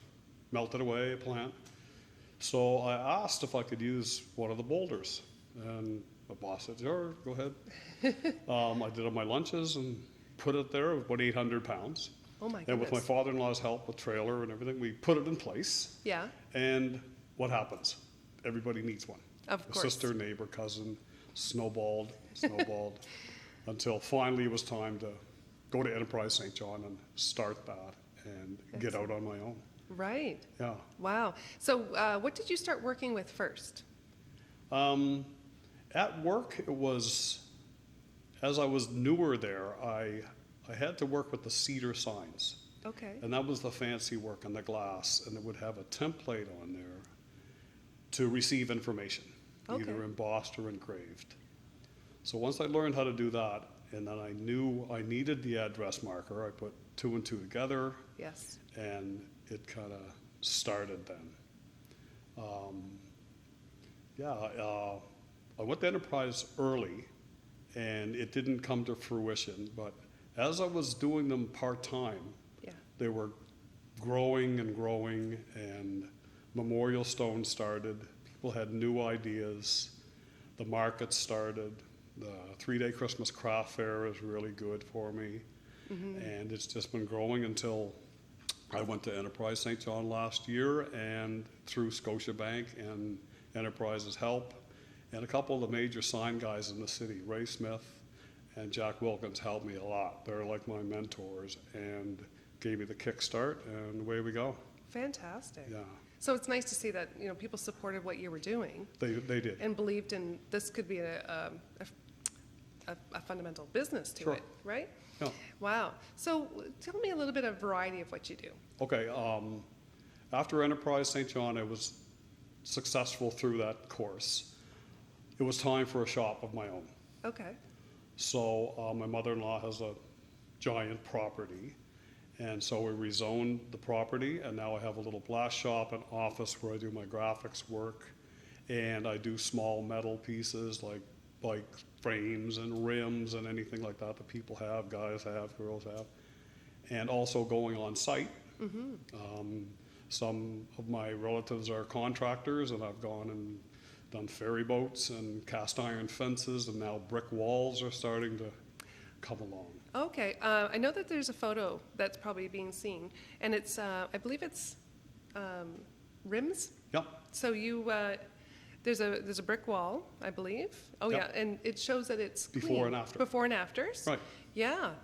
melted away, a plant. So I asked if I could use one of the boulders. And the boss said, sure, go ahead. I did it on my lunches and put it there, about 800 pounds. Oh my goodness. And with my father-in-law's help with trailer and everything, we put it in place. Yeah. And what happens? Everybody needs one. Of course. Sister, neighbor, cousin, snowballed, until finally it was time to go to Enterprise St. John and start that and get out on my own. Right. Yeah. Wow. So what did you start working with first? At work, it was, as I was newer there, I had to work with the cedar signs. Okay. And that was the fancy work on the glass, and it would have a template on there to receive information, either embossed or engraved. So once I learned how to do that, and then I knew I needed the address marker, I put 2 and 2 together. Yes. And it kind of started then. I went to Enterprise early, and it didn't come to fruition, but as I was doing them part-time, they were growing and growing, and Memorial Stone started, people had new ideas, the market started, the 3-day Christmas craft fair is really good for me, and it's just been growing until I went to Enterprise St. John last year, and through Scotiabank and Enterprise's help, and a couple of the major sign guys in the city, Ray Smith and Jack Wilkins, helped me a lot. They're like my mentors, and gave me the kickstart, and away we go. Fantastic. Yeah. So it's nice to see that people supported what you were doing. They did. And believed in this could be a fundamental business to it, right? Yeah. Wow. So tell me a little bit of variety of what you do. Okay. After Enterprise St. John, I was successful through that course. It was time for a shop of my own. Okay. So my mother-in-law has a giant property. And so we rezoned the property, and now I have a little blast shop and office where I do my graphics work, and I do small metal pieces like bike frames and rims and anything like that that people have, guys have, girls have, and also going on site. Some of my relatives are contractors, and I've gone and done ferry boats and cast iron fences, and now brick walls are starting to come along. Okay, I know that there's a photo that's probably being seen, and it's, I believe it's rims? Yep. So you, there's a brick wall, I believe. Oh Yep. yeah, and it shows that it's Before clean. and after. Before and afters? Right. Yeah.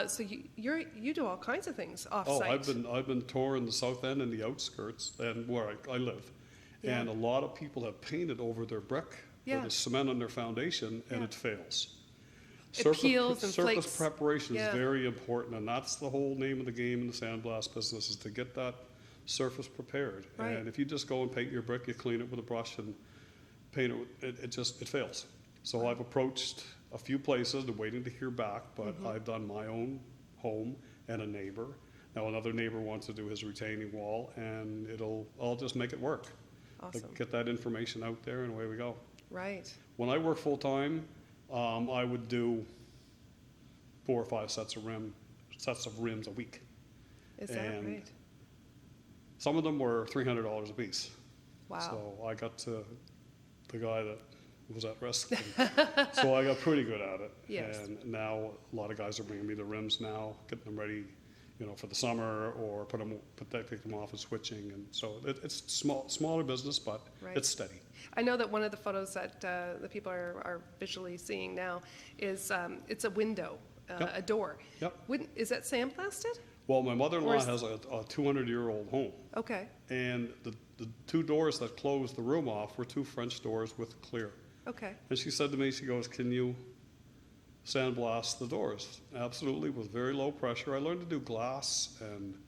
So you do all kinds of things Oh, off-site. I've been touring the south end and the outskirts and where I live. Yeah. And a lot of people have painted over their brick or Yeah. the cement on their foundation, and Yeah. it fails. peels and flakes. Surface preparation Yeah. is very important, and that's the whole name of the game in the sandblast business, is to get that surface prepared. Right. And if you just go and paint your brick, you clean it with a brush and paint it, it fails. So I've approached a few places, and waiting to hear back, but I've done my own home and a neighbor. Now another neighbor wants to do his retaining wall, and I'll just make it work. Awesome. Get that information out there, and away we go. Right. When I work full time, I would do 4 or 5 sets of rims a week. Is that And right? some of them were $300 a piece. Wow. So I got to the guy that was at risk. So I got pretty good at it. Yes. And now a lot of guys are bringing me the rims now, getting them ready, for the summer, or take them off and switching. And so it's smaller business, but Right. it's steady. I know that one of the photos that the people are visually seeing now is it's a window, Yep. a door. Yep. Is that sandblasted? Well, my mother-in-law Or is- has a 200-year-old home. Okay. And the 2 doors that closed the room off were 2 French doors with clear. Okay. And she said to me, she goes, "Can you sandblast the doors?" Absolutely, with very low pressure. I learned to do glass and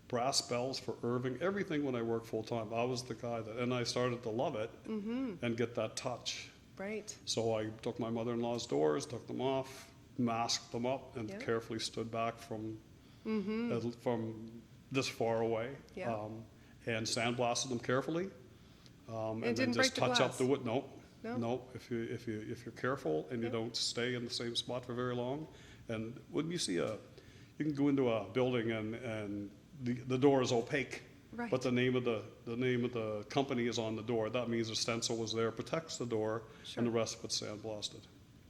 brass bells for Irving, everything when I worked full time. I was the guy and I started to love it and get that touch. Right. So I took my mother-in-law's doors, took them off, masked them up, and Yeah. carefully stood back from this far away, Yeah. and sandblasted them carefully, and then didn't just break the touch up glass? the wood. No? No. If you're careful and you don't stay in the same spot for very long, and when you see you can go into a building and the door is opaque, Right. but the name of the company is on the door. That means the stencil was there, protects the door, and the rest of it's sandblasted.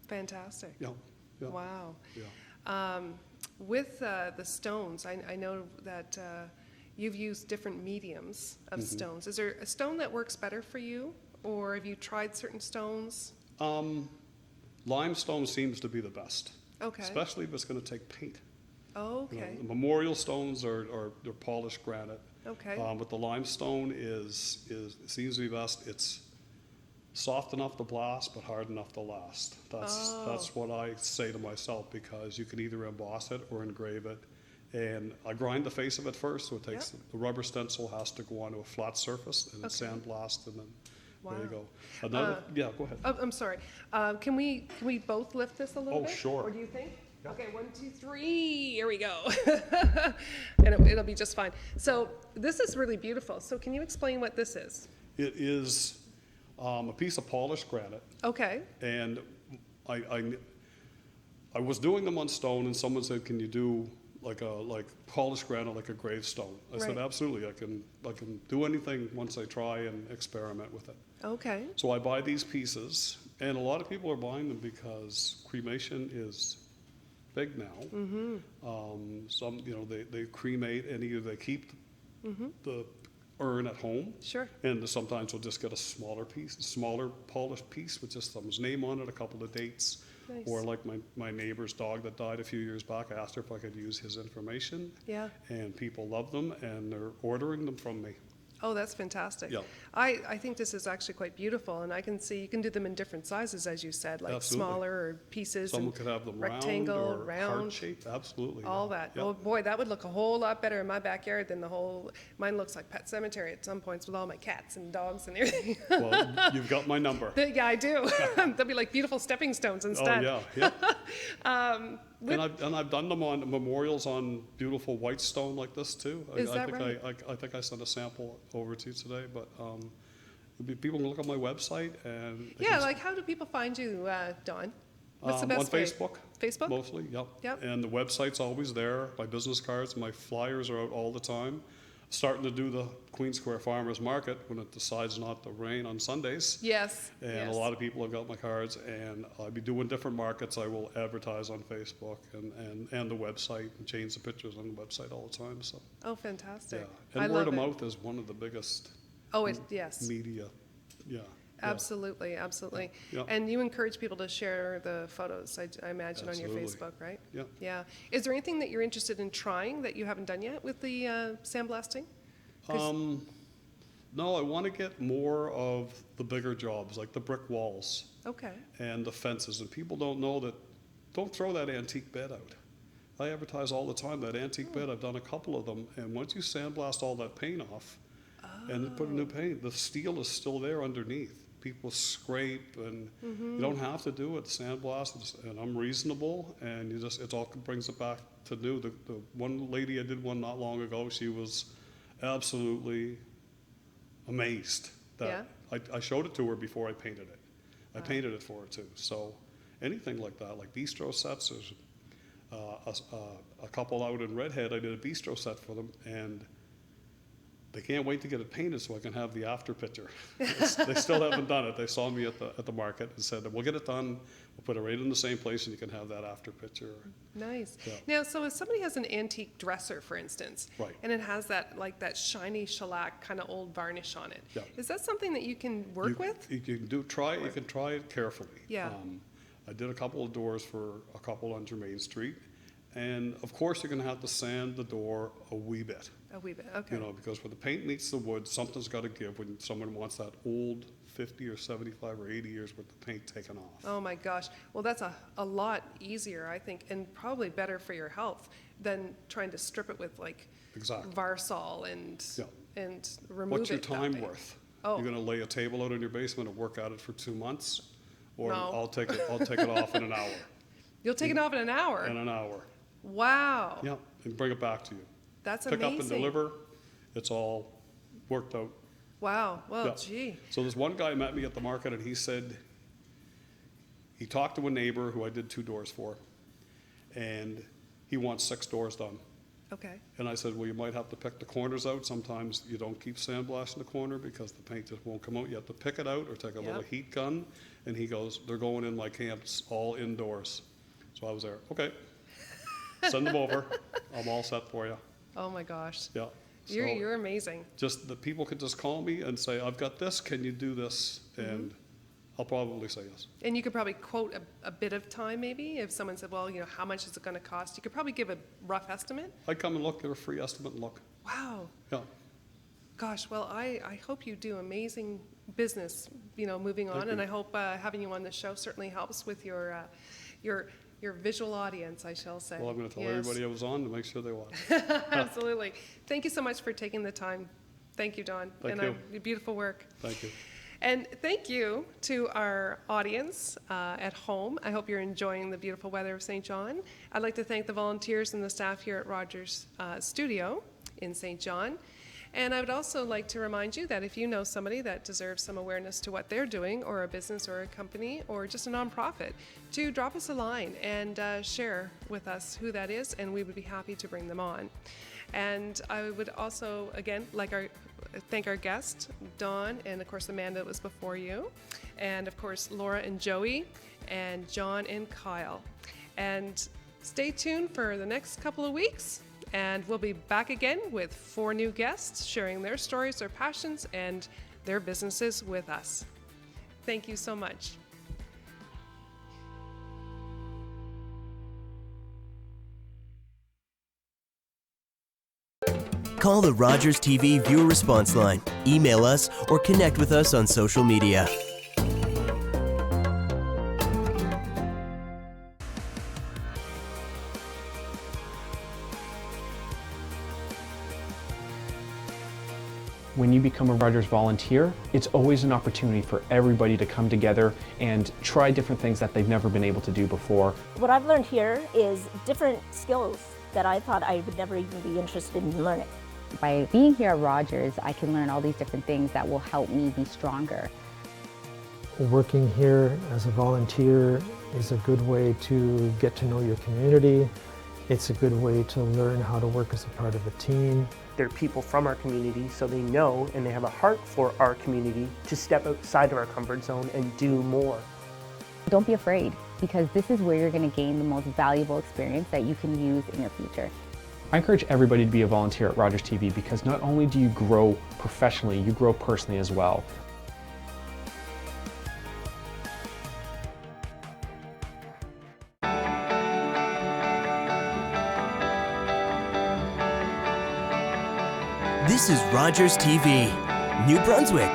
Fantastic. Yeah. Yeah. Wow. Yeah. With the stones, I know that you've used different mediums of stones. Is there a stone that works better for you, or have you tried certain stones? Limestone seems to be the best. Okay. Especially if it's going to take paint. Oh, okay. The memorial stones are they're polished granite. Okay. But the limestone seems to be best. It's soft enough to blast, but hard enough to last. That's what I say to myself, because you can either emboss it or engrave it. And I grind the face of it first, so it takes the rubber stencil has to go onto a flat surface, and it's sandblast, and then there you go. Another, go ahead. Oh, I'm sorry. Can we both lift this a little bit? Oh, sure. Or do you think? Yeah. Okay, 1, 2, 3. Here we go. And it'll be just fine. So this is really beautiful. So can you explain what this is? It is a piece of polished granite. Okay. And I was doing them on stone, and someone said, "Can you do like polished granite, like a gravestone?" I said, "Absolutely. I can do anything once I try and experiment with it." Okay. So I buy these pieces, and a lot of people are buying them because cremation is big now. Some, they cremate, and either they keep the urn at home. Sure. And sometimes we'll just get a smaller polished piece with just someone's name on it, a couple of dates. Nice. Or like my neighbor's dog that died a few years back, I asked her if I could use his information. Yeah. And people love them, and they're ordering them from me. Oh, that's fantastic. Yeah. I think this is actually quite beautiful, and I can see you can do them in different sizes, as you said, like Absolutely. smaller or pieces. Someone and could have them rectangle, round or heart shaped. Absolutely. All yeah. that. Yeah. Oh boy, that would look a whole lot better in my backyard than mine looks like Pet Cemetery at some points with all my cats and dogs and everything. Well, you've got my number. Yeah, I do. They'll be like beautiful stepping stones instead. Oh yeah, yeah. And I've done them on memorials on beautiful white stone like this too. Is that right? I think I sent a sample over to you today, but people can look on my website and how do people find you, Don? What's the best on way? Facebook. Facebook? Mostly, yep. Yep. And the website's always there. My business cards, my flyers are out all the time. Starting to do the Queen Square Farmers Market when it decides not to rain on Sundays. Yes. And a lot of people have got my cards, and I'll be doing different markets. I will advertise on Facebook and the website and change the pictures on the website all the time. So. Oh, fantastic. Yeah. And word of mouth is one of the biggest media. Yeah. Absolutely, absolutely. Yeah. And you encourage people to share the photos, I imagine, Absolutely. on your Facebook, right? Yeah. Yeah. Is there anything that you're interested in trying that you haven't done yet with the sandblasting? No, I want to get more of the bigger jobs, like the brick walls. Okay. And the fences. And people don't know that don't throw that antique bed out. I advertise all the time that antique bed. I've done a couple of them, and once you sandblast all that paint off and then put a new paint, the steel is still there underneath. People scrape, and you don't have to do it. Sandblast, and I'm reasonable, and it all brings it back to new. The one lady I did one not long ago, she was absolutely amazed that I showed it to her before I painted it. I painted it for her too. So anything like that, like bistro sets, there's a couple out in Redhead, I did a bistro set for them, and they can't wait to get it painted so I can have the after picture. They still haven't done it. They saw me at the market and said, we'll get it done, we'll put it right in the same place and you can have that after picture. Nice. Yeah. Now, so if somebody has an antique dresser, for instance, Right. and it has that shiny shellac kind of old varnish on it, Yeah. is that something that you can work with? You can try it carefully. Yeah. I did a couple of doors for a couple on Germain Street, and of course you're gonna have to sand the door a wee bit. A wee bit, okay. You know, because when the paint meets the wood, something's got to give when someone wants that old 50 or 75 or 80 years with the paint taken off. Oh my gosh. Well, that's a lot easier, I think, and probably better for your health than trying to strip it with Exactly. Varsol and remove What's your it time that way. worth? Oh. You're going to lay a table out in your basement and work at it for 2 months, or No. I'll take it off in an hour. You'll take it off in an hour? In an hour. Wow. Yeah, and bring it back to you. That's Pick amazing. up and deliver. It's all worked out. Wow. Well, Yeah. gee. So this one guy met me at the market, and he said he talked to a neighbor who I did 2 doors for, and he wants 6 doors done. Okay. And I said, well, you might have to pick the corners out. Sometimes you don't keep sandblasting the corner because the paint just won't come out. You have to pick it out or take a little heat gun. And he goes, they're going in my camps all indoors. So I was there, okay, send them over. I'm all set for you. Oh my gosh. Yeah. You're amazing. Just the people could just call me and say, I've got this, can you do this? And I'll probably say yes. And you could probably quote a bit of time maybe if someone said, well, how much is it going to cost? You could probably give a rough estimate. I'd come and look, get a free estimate and look. Wow. Yeah. Gosh, well, I hope you do amazing business, moving on. Thank And you. I hope having you on the show certainly helps with your visual audience, I shall say. Well, I'm going to tell Yes. everybody I was on to make sure they watch. Absolutely. Thank you so much for taking the time. Thank you, Don. Thank and you. Beautiful work. Thank you. And thank you to our audience at home. I hope you're enjoying the beautiful weather of St. John. I'd like to thank the volunteers and the staff here at Rogers Studio in St. John. And I would also like to remind you that if you know somebody that deserves some awareness to what they're doing, or a business or a company or just a nonprofit, to drop us a line and share with us who that is, and we would be happy to bring them on. And I would also, again, thank our guest, Dawn, and of course Amanda that was before you, and of course Laura and Joey, and John and Kyle. And stay tuned for the next couple of weeks, and we'll be back again with 4 new guests sharing their stories, their passions, and their businesses with us. Thank you so much. Call the Rogers TV viewer response line, email us, or connect with us on social media. When you become a Rogers volunteer, it's always an opportunity for everybody to come together and try different things that they've never been able to do before. What I've learned here is different skills that I thought I would never even be interested in learning. By being here at Rogers, I can learn all these different things that will help me be stronger. Working here as a volunteer is a good way to get to know your community. It's a good way to learn how to work as a part of a team. They're people from our community, so they know and they have a heart for our community to step outside of our comfort zone and do more. Don't be afraid, because this is where you're going to gain the most valuable experience that you can use in your future. I encourage everybody to be a volunteer at Rogers TV because not only do you grow professionally, you grow personally as well. This is Rogers TV, New Brunswick.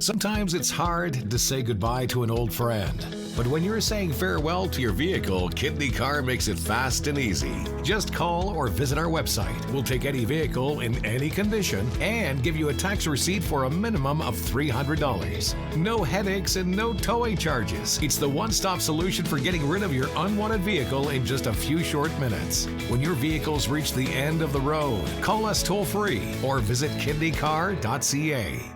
Sometimes it's hard to say goodbye to an old friend. But when you're saying farewell to your vehicle, Kidney Car makes it fast and easy. Just call or visit our website. We'll take any vehicle in any condition and give you a tax receipt for a minimum of $300. No headaches and no towing charges. It's the one-stop solution for getting rid of your unwanted vehicle in just a few short minutes. When your vehicles reach the end of the road, call us toll-free or visit kidneycar.ca.